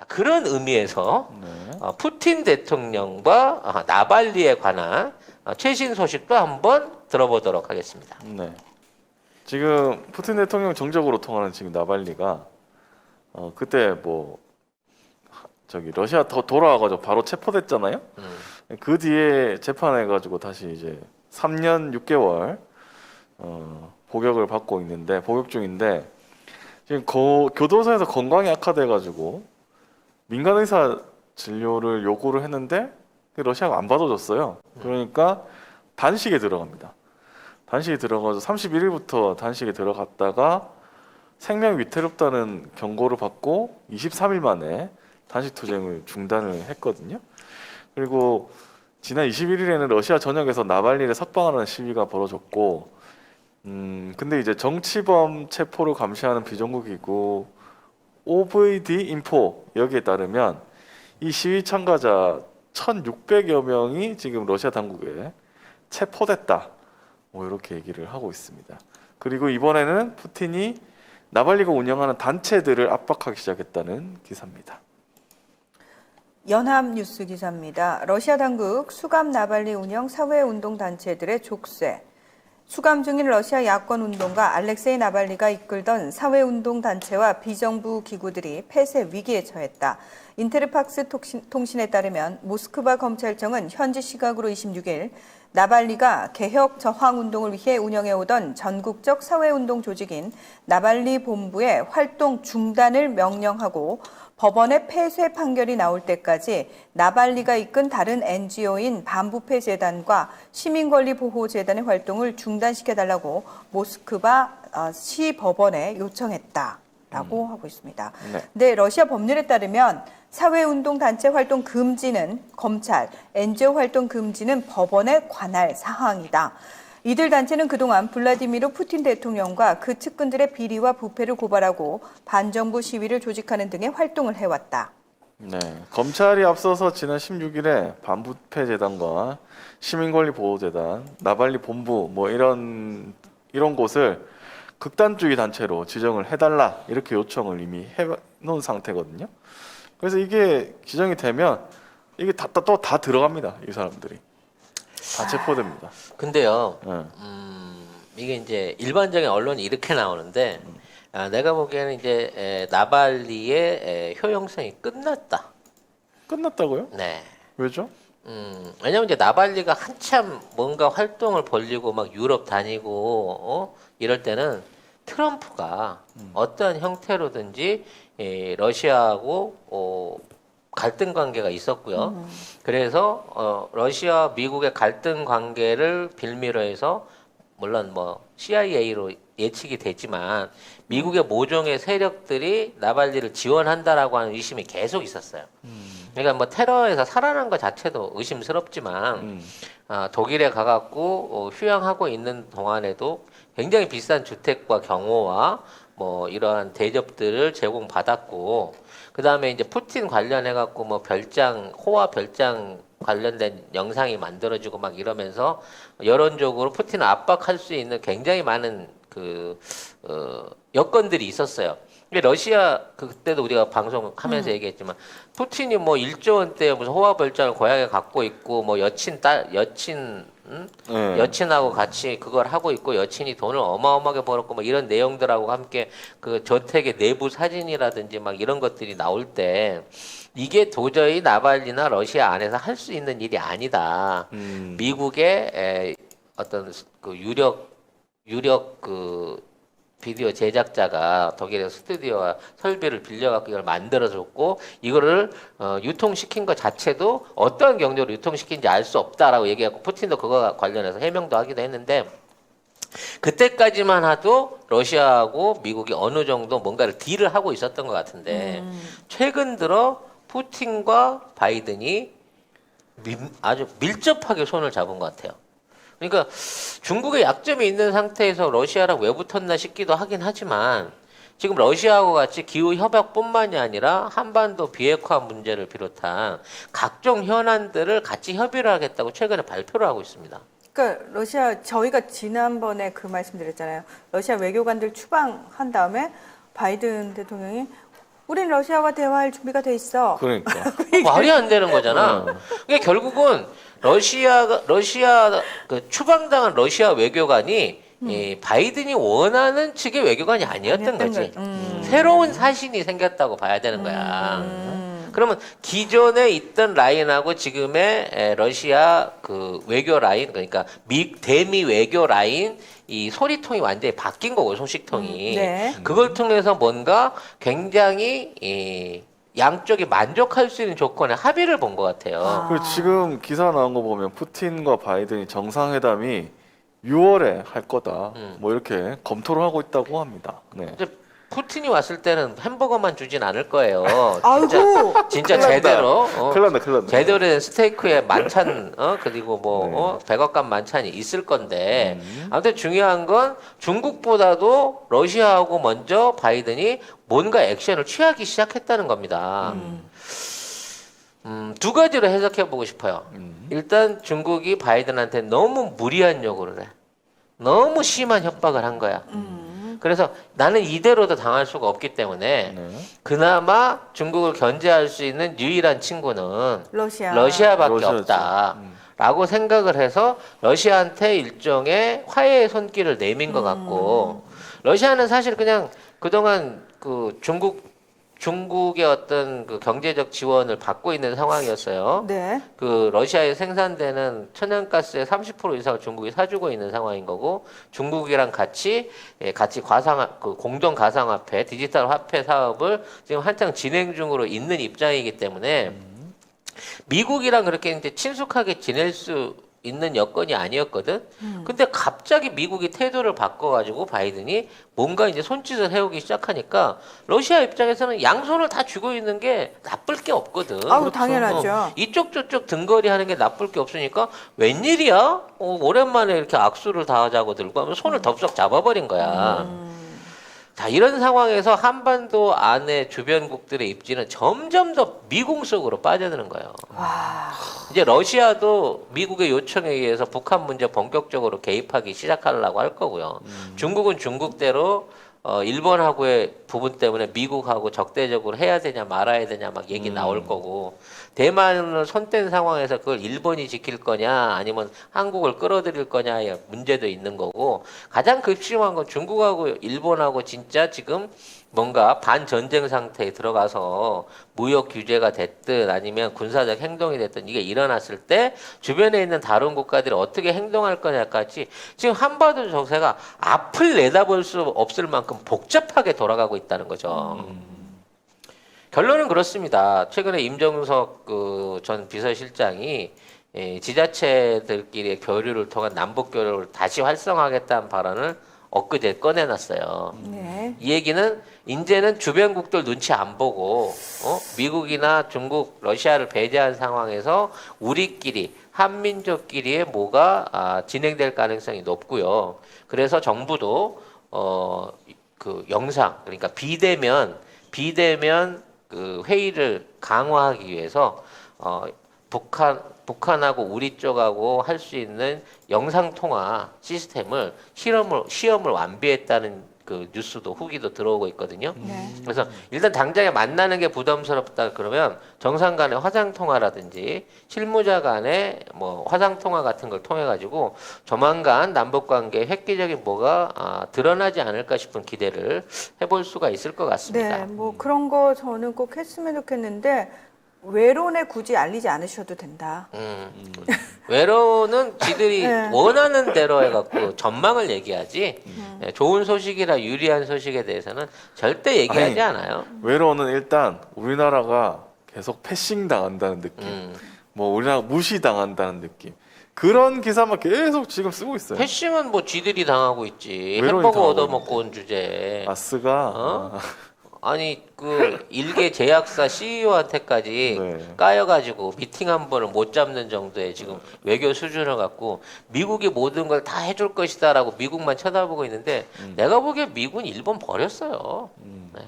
그런 의미에서 네. 푸틴 대통령과 나발리에 관한 최신 소식도 한번 들어보도록 하겠습니다. 네. 지금 푸틴 대통령 정적으로 통하는 지금 나발리가 그때 뭐 저기 러시아 더 돌아와가지고 바로 체포됐잖아요. 그 뒤에 재판해가지고 다시 이제 3년 6개월 복역을 받고 있는데 복역 중인데 지금 교도소에서 건강이 악화돼가지고 민간 의사 진료를 요구를 했는데 러시아가 안 받아줬어요. 그러니까 단식에 들어갑니다. 단식에 들어가서 31일부터 단식에 들어갔다가 생명 위태롭다는 경고를 받고 23일 만에 단식 투쟁을 중단을 했거든요. 그리고 지난 21일에는 러시아 전역에서 나발리를 석방하는 시위가 벌어졌고, 근데 이제 정치범 체포를 감시하는 비정부기구 OVD 인포 여기에 따르면 이 시위 참가자 1,600여 명이 지금 러시아 당국에 체포됐다. 뭐 이렇게 얘기를 하고 있습니다. 그리고 이번에는 푸틴이 나발리가 운영하는 단체들을 압박하기 시작했다는 기사입니다. 연합뉴스 기사입니다. 러시아 당국 수감 나발리 운영 사회운동 단체들의 족쇄. 수감 중인 러시아 야권운동가 알렉세이 나발리가 이끌던 사회운동 단체와 비정부 기구들이 폐쇄 위기에 처했다. 인테르팍스 통신에 따르면 모스크바 검찰청은 현지 시각으로 26일 나발리가 개혁 저항 운동을 위해 운영해오던 전국적 사회운동 조직인 나발리 본부의 활동 중단을 명령하고 법원의 폐쇄 판결이 나올 때까지 나발리가 이끈 다른 NGO인 반부패 재단과 시민권리보호재단의 활동을 중단시켜달라고 모스크바 시 법원에 요청했다라고 하고 있습니다. 네. 근데 러시아 법률에 따르면 사회운동 단체 활동 금지는 검찰, NGO 활동 금지는 법원에 관할 사항이다. 이들 단체는 그동안 블라디미르 푸틴 대통령과 그 측근들의 비리와 부패를 고발하고 반정부 시위를 조직하는 등의 활동을 해왔다. 네, 검찰이 앞서서 지난 16일에 반부패 재단과 시민권리보호재단, 나발리 본부 뭐 이런 곳을 극단주의 단체로 지정을 해달라 이렇게 요청을 이미 해놓은 상태거든요. 그래서 이게 지정이 되면 이게 또 다 들어갑니다. 이 사람들이 다 체포됩니다. 근데요, 네. 이게 이제 일반적인 언론이 이렇게 나오는데, 내가 보기에는 이제 나발리의 효용성이 끝났다. 끝났다고요? 네. 왜죠? 왜냐면 이제 나발리가 한참 뭔가 활동을 벌리고 막 유럽 다니고, 이럴 때는 트럼프가 어떤 형태로든지 러시아하고 갈등 관계가 있었고요. 그래서 러시아 미국의 갈등 관계를 빌미로 해서 물론 뭐 CIA로 예측이 되지만 미국의 모종의 세력들이 나발리를 지원한다라고 하는 의심이 계속 있었어요. 그러니까 뭐 테러에서 살아난 것 자체도 의심스럽지만 독일에 가갖고 휴양하고 있는 동안에도 굉장히 비싼 주택과 경호와 뭐 이러한 대접들을 제공받았고 그 다음에 이제 푸틴 관련해갖고 뭐 별장, 호화 별장 관련된 영상이 만들어지고 막 이러면서 여론적으로 푸틴을 압박할 수 있는 굉장히 많은 여건들이 있었어요. 러시아 그때도 우리가 방송하면서 얘기했지만 푸틴이 뭐 1조 원대 무슨 호화 별장을 고향에 갖고 있고 뭐 여친하고 같이 그걸 하고 있고 여친이 돈을 어마어마하게 벌었고 뭐 이런 내용들하고 함께 그 저택의 내부 사진이라든지 막 이런 것들이 나올 때 이게 도저히 나발리나 러시아 안에서 할 수 있는 일이 아니다. 미국의 어떤 그 유력 그 비디오 제작자가 독일의 스튜디오와 설비를 빌려갖고 이걸 만들어줬고 이거를 유통시킨 것 자체도 어떠한 경로로 유통시킨지 알 수 없다라고 얘기하고 푸틴도 그거 관련해서 해명도 하기도 했는데 그때까지만 해도 러시아하고 미국이 어느 정도 뭔가를 딜을 하고 있었던 것 같은데 최근 들어 푸틴과 바이든이 아주 밀접하게 손을 잡은 것 같아요. 그러니까 중국의 약점이 있는 상태에서 러시아랑 왜 붙었나 싶기도 하긴 하지만 지금 러시아하고 같이 기후 협약뿐만이 아니라 한반도 비핵화 문제를 비롯한 각종 현안들을 같이 협의를 하겠다고 최근에 발표를 하고 있습니다. 그러니까 러시아 저희가 지난번에 그 말씀드렸잖아요. 러시아 외교관들 추방한 다음에 바이든 대통령이 우린 러시아와 대화할 준비가 돼 있어. 그러니까. 말이 안 되는 거잖아. 그러니까 결국은 러시아 그 추방당한 러시아 외교관이 이 바이든이 원하는 측의 외교관이 아니었던 거지. 새로운 사신이 생겼다고 봐야 되는 거야. 그러면 기존에 있던 라인하고 지금의 러시아 그 외교 라인, 그러니까 대미 외교 라인 이 소리통이 완전히 바뀐 거고, 소식통이. 네. 그걸 통해서 뭔가 굉장히 양쪽이 만족할 수 있는 조건에 합의를 본 것 같아요. 그리고 지금 기사 나온 거 보면 푸틴과 바이든이 정상회담이 6월에 할 거다. 뭐 이렇게 검토를 하고 있다고 합니다. 네. 이제 푸틴이 왔을 때는 햄버거만 주진 않을 거예요. 아이고. 진짜 큰일 난다. 제대로 큰일 난다, 큰일 난다. 제대로 된 스테이크에 만찬 그리고 뭐 네. 100억 간 만찬이 있을 건데 아무튼 중요한 건 중국보다도 러시아하고 먼저 바이든이 뭔가 액션을 취하기 시작했다는 겁니다. 두 가지로 해석해 보고 싶어요. 일단 중국이 바이든한테 너무 무리한 요구를 해. 너무 심한 협박을 한 거야. 그래서 나는 이대로도 당할 수가 없기 때문에 네. 그나마 중국을 견제할 수 있는 유일한 친구는 러시아. 러시아밖에 러시아죠. 없다라고 생각을 해서 러시아한테 일종의 화해의 손길을 내민 것 같고 러시아는 사실 그냥 그동안 그 중국의 어떤 그 경제적 지원을 받고 있는 상황이었어요. 네. 그 러시아에 생산되는 천연가스의 30% 이상을 중국이 사주고 있는 상황인 거고 중국이랑 같이 공동 가상화폐 디지털 화폐 사업을 지금 한창 진행 중으로 있는 입장이기 때문에 미국이랑 그렇게 이제 친숙하게 지낼 수 있는 여건이 아니었거든. 근데 갑자기 미국이 태도를 바꿔가지고 바이든이 뭔가 이제 손짓을 해오기 시작하니까 러시아 입장에서는 양손을 다 쥐고 있는 게 나쁠 게 없거든. 아우, 당연하죠. 이쪽 저쪽 등거리 하는 게 나쁠 게 없으니까 웬일이야? 오랜만에 이렇게 악수를 다 하자고 들고 하면 손을 덥석 잡아버린 거야. 자, 이런 상황에서 한반도 안에 주변국들의 입지는 점점 더 미궁 속으로 빠져드는 거예요. 이제 러시아도 미국의 요청에 의해서 북한 문제 본격적으로 개입하기 시작하려고 할 거고요. 중국은 중국대로 일본하고의 부분 때문에 미국하고 적대적으로 해야 되냐 말아야 되냐 막 얘기 나올 거고 대만은 손뗀 상황에서 그걸 일본이 지킬 거냐 아니면 한국을 끌어들일 거냐의 문제도 있는 거고 가장 급심한 건 중국하고 일본하고 진짜 지금 뭔가 반전쟁 상태에 들어가서 무역 규제가 됐든 아니면 군사적 행동이 됐든 이게 일어났을 때 주변에 있는 다른 국가들이 어떻게 행동할 거냐까지 지금 한반도 정세가 앞을 내다볼 수 없을 만큼 복잡하게 돌아가고 있다는 거죠. 결론은 그렇습니다. 최근에 임정석 그 전 비서실장이 지자체들끼리의 교류를 통한 남북 교류를 다시 활성화하겠다는 발언을 엊그제 꺼내놨어요. 네. 이 얘기는 이제는 주변국들 눈치 안 보고 미국이나 중국, 러시아를 배제한 상황에서 우리끼리 한민족끼리의 뭐가 진행될 가능성이 높고요. 그래서 정부도 그 영상 그러니까 비대면 그 회의를 강화하기 위해서 북한하고 우리 쪽하고 할 수 있는 영상 통화 시스템을 시험을 완비했다는 그 뉴스도 후기도 들어오고 있거든요. 네. 그래서 일단 당장에 만나는 게 부담스럽다 그러면 정상 간의 화상 통화라든지 실무자 간의 뭐 화상 통화 같은 걸 통해 가지고 조만간 남북 관계 획기적인 뭐가 드러나지 않을까 싶은 기대를 해볼 수가 있을 것 같습니다. 네. 뭐 그런 거 저는 꼭 했으면 좋겠는데 외론에 굳이 알리지 않으셔도 된다. 외로는 지들이 네. 원하는 대로 해갖고 전망을 얘기하지 좋은 소식이나 유리한 소식에 대해서는 절대 얘기하지 않아요. 외로는 일단 우리나라가 계속 패싱 당한다는 느낌. 뭐 우리나라 무시당한다는 느낌. 그런 기사만 계속 지금 쓰고 있어요. 패싱은 뭐 지들이 당하고 있지. 외로이 햄버거 당하고 얻어먹고 온 주제. 아스가 아니 그 일개 제약사 CEO한테까지 네. 까여가지고 미팅 한 번을 못 잡는 정도의 지금 외교 수준을 갖고 미국이 모든 걸 다 해줄 것이다라고 미국만 쳐다보고 있는데 내가 보기에 미국은 일본 버렸어요. 네.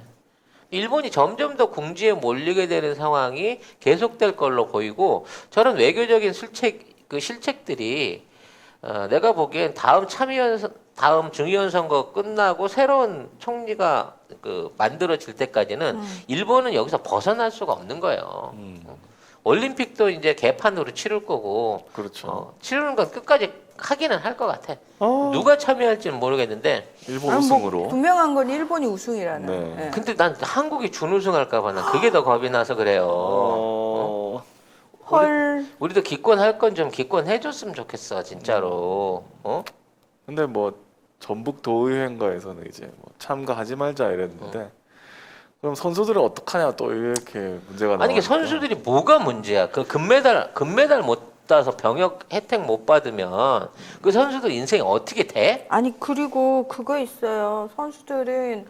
일본이 점점 더 궁지에 몰리게 되는 상황이 계속될 걸로 보이고 저런 외교적인 실책들이 내가 보기엔 다음 중의원 선거 끝나고 새로운 총리가 만들어질 때까지는 일본은 여기서 벗어날 수가 없는 거예요. 올림픽도 이제 개판으로 치를 거고, 그렇죠. 치르는 건 끝까지 하기는 할 것 같아. 어, 누가 참여할지는 모르겠는데, 일본 뭐 우승으로. 분명한 건 일본이 우승이라는. 네. 예. 근데 난 한국이 준우승할까봐 난 그게 더 겁이 나서 그래요. 헐. 우리도 기권할 건 좀 기권해줬으면 좋겠어, 진짜로. 근데 뭐 전북 도의회인가에서는 이제 뭐 참가하지 말자 이랬는데 그럼 선수들은 어떡하냐 또 이렇게 문제가 나오니까. 아니 이게 선수들이 뭐가 문제야? 그 금메달 못 따서 병역 혜택 못 받으면 그 선수들 인생이 어떻게 돼? 아니 그리고 그거 있어요. 선수들은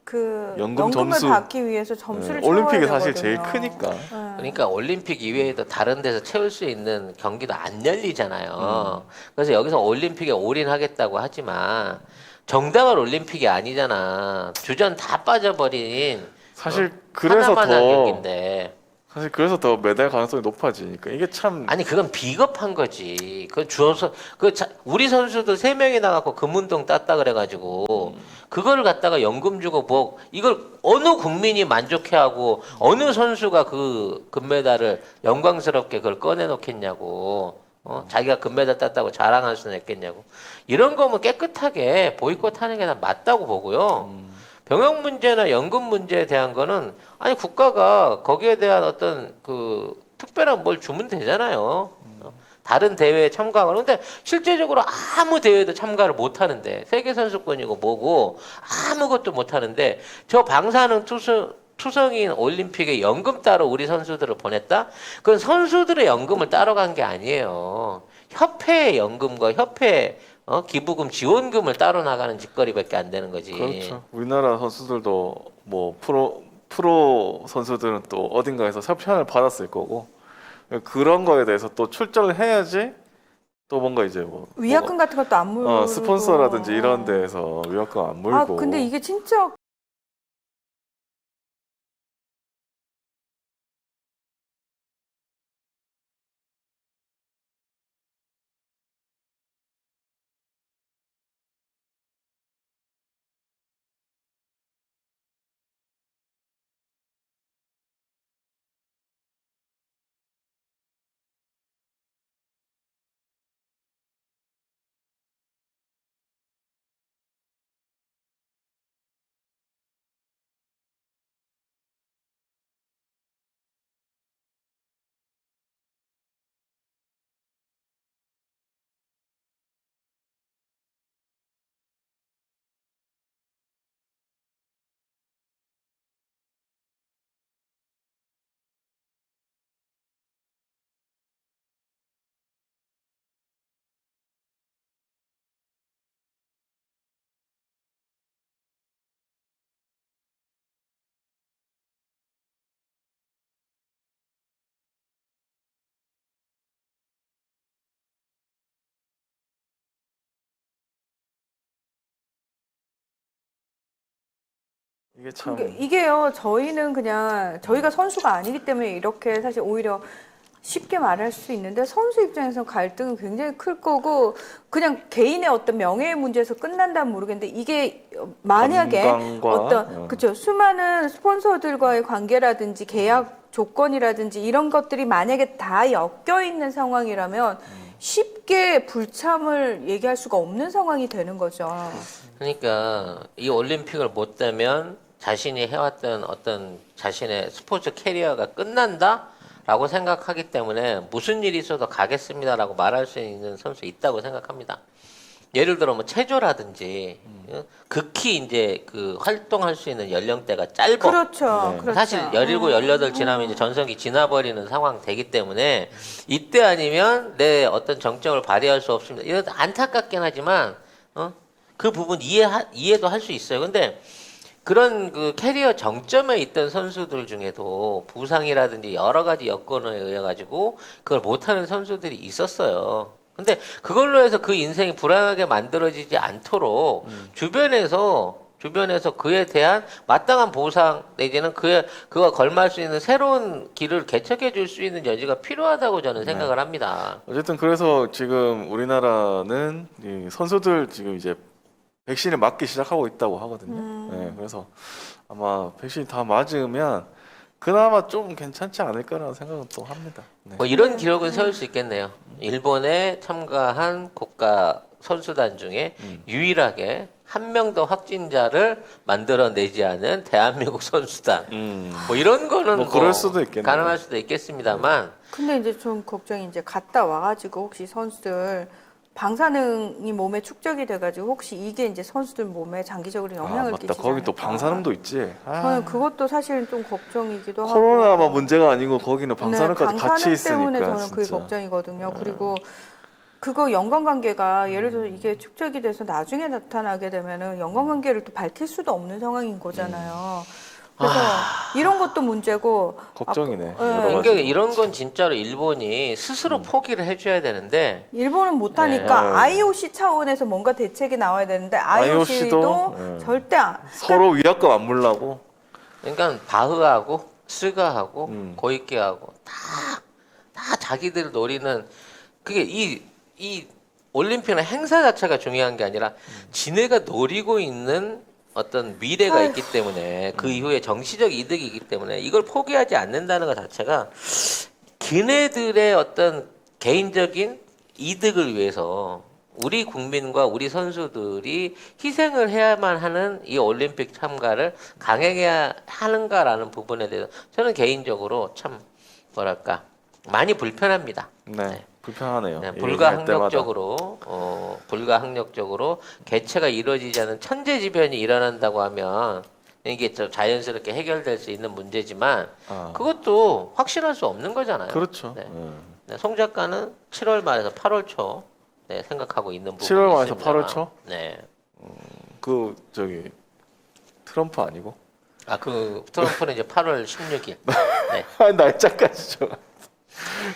그 연금 연금을 점수. 받기 위해서 점수를 채워야 올림픽이 되거든요. 사실 제일 크니까. 그러니까 올림픽 이외에도 다른 데서 채울 수 있는 경기도 안 열리잖아요. 그래서 여기서 올림픽에 올인하겠다고 하지만 정당한 올림픽이 아니잖아. 주전 다 빠져버린 사실 그래서 하나만 한 경기인데. 사실 그래서 더 메달 가능성이 높아지니까 이게 참 아니 그건 비겁한 거지. 그 주어서 우리 선수들 3명이 나가고 금운동 땄다 그래가지고 그거를 갖다가 연금 주고 뭐 이걸 어느 국민이 만족해하고 어느 선수가 그 금메달을 영광스럽게 그걸 꺼내놓겠냐고. 자기가 금메달 땄다고 자랑할 수는 있겠냐고. 이런 거면 깨끗하게 보이콧하는 게 난 맞다고 보고요. 병역 문제나 연금 문제에 대한 거는 아니 국가가 거기에 대한 어떤 그 특별한 뭘 주면 되잖아요. 다른 대회에 참가하고 근데 실제적으로 아무 대회도 참가를 못 하는데 세계 선수권이고 뭐고 아무것도 못 하는데 저 방사능 투성인 올림픽에 연금 따러 우리 선수들을 보냈다? 그건 선수들의 연금을 따러 간 게 아니에요. 협회의 연금과 협회 기부금 지원금을 따로 나가는 짓거리밖에 안 되는 거지. 그렇죠. 우리나라 선수들도 뭐 프로 선수들은 또 어딘가에서 협찬을 받았을 거고 그런 거에 대해서 또 출전을 해야지 또 뭔가 이제 뭐 위약금 같은 것도 안 물고. 스폰서라든지 이런 데에서 위약금 안 물고. 아 근데 이게 진짜 이게 참 이게요. 저희는 그냥 저희가 선수가 아니기 때문에 이렇게 사실 오히려 쉽게 말할 수 있는데 선수 입장에서 갈등은 굉장히 클 거고 그냥 개인의 어떤 명예의 문제에서 끝난다면 모르겠는데 이게 만약에 건강과, 어떤 그렇죠 수많은 스폰서들과의 관계라든지 계약 조건이라든지 이런 것들이 만약에 다 엮여 있는 상황이라면 쉽게 불참을 얘기할 수가 없는 상황이 되는 거죠. 그러니까 이 올림픽을 못 되면 자신이 해왔던 어떤 자신의 스포츠 캐리어가 끝난다라고 생각하기 때문에 무슨 일이 있어도 가겠습니다라고 말할 수 있는 선수 있다고 생각합니다. 예를 들어 뭐 체조라든지 극히 이제 그 활동할 수 있는 연령대가 짧아. 그렇죠. 네. 그렇죠. 사실 17, 18 지나면 이제 전성기 지나버리는 상황 되기 때문에 이때 아니면 내 어떤 정점을 발휘할 수 없습니다. 이런 안타깝긴 하지만 그 부분 이해도 할 수 있어요. 근데 그런 그 캐리어 정점에 있던 선수들 중에도 부상이라든지 여러 가지 여건에 의해 가지고 그걸 못하는 선수들이 있었어요. 근데 그걸로 해서 그 인생이 불안하게 만들어지지 않도록 주변에서 주변에서 그에 대한 마땅한 보상 내지는 그가 걸맞을 수 있는 새로운 길을 개척해 줄 수 있는 여지가 필요하다고 저는 생각을 합니다. 어쨌든 그래서 지금 우리나라는 이 선수들 지금 이제 백신을 맞기 시작하고 있다고 하거든요. 네, 그래서 아마 백신 다 맞으면 그나마 좀 괜찮지 않을까라는 생각은 또 합니다. 네. 뭐 이런 기록은 세울 수 있겠네요. 일본에 참가한 국가 선수단 중에 유일하게 한 명 더 확진자를 만들어내지 않은 대한민국 선수단. 뭐 이런 거는 뭐 그럴 수도 있겠네요. 가능할 수도 있겠습니다만 근데 이제 좀 걱정이 이제 갔다 와가지고 혹시 선수들 방사능이 몸에 축적이 돼가지고 혹시 이게 이제 선수들 몸에 장기적으로 영향을 맞다. 끼치지 거기 또 않을까. 방사능도 있지. 저는 그것도 사실은 좀 걱정이기도 하고. 코로나만 문제가 아니고 거기는 방사능까지 네, 같이 방사능 있으니까 때문에 저는 그게 진짜. 걱정이거든요. 그리고 그거 연관관계가 예를 들어 이게 축적이 돼서 나중에 나타나게 되면은 연관관계를 또 밝힐 수도 없는 상황인 거잖아요. 그래서 이런 것도 문제고 걱정이네. 아까- 여러 그러니까 가지로. 이런 건 진짜로 일본이 스스로 포기를 해줘야 되는데 일본은 못하니까 네. IOC 차원에서 뭔가 대책이 나와야 되는데 IOC도 네. 절대 안. 서로 위약금 안 물라고. 그러니까 바흐하고 스가하고 음. 고이케하고 다 자기들 노리는 그게 이 올림픽이나 행사 자체가 중요한 게 아니라 지네가 노리고 있는 어떤 미래가 있기 때문에 그 이후에 정치적 이득이 있기 때문에 이걸 포기하지 않는다는 것 자체가 걔네들의 어떤 개인적인 이득을 위해서 우리 국민과 우리 선수들이 희생을 해야만 하는 이 올림픽 참가를 강행해야 하는가라는 부분에 대해서 저는 개인적으로 참 뭐랄까 많이 불편합니다. 네. 불편하네요. 네, 얘기할 때마다. 불가항력적으로 개최가 이루어지지 않은 천재지변이 일어난다고 하면 이게 좀 자연스럽게 해결될 수 있는 문제지만 아. 그것도 확신할 수 없는 거잖아요. 그렇죠. 네. 네. 네, 송 작가는 7월 말에서 8월 초 네, 생각하고 있는 부분이 7월 말에서 있습니다. 8월 초? 네. 그 저기 트럼프 아니고? 그 트럼프는 이제 8월 16일. 네. 아, 날짜까지 좀.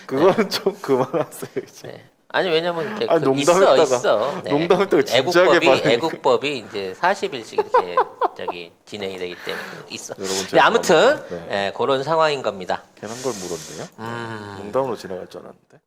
그거는 좀 그만하세요 이제. 네. 아니 왜냐면 이렇게 아니, 농담했다가- 있어. 농담했다가 진지하게 반응이- 애국법이 이제 40일씩 이렇게 저기 진행이 되기 때문에 있어. 여러분, 네, 아무튼 죄송합니다. 예, 그런 상황인 겁니다. 괜한 걸 물었네요. 농담으로 지나갈 줄 알았는데.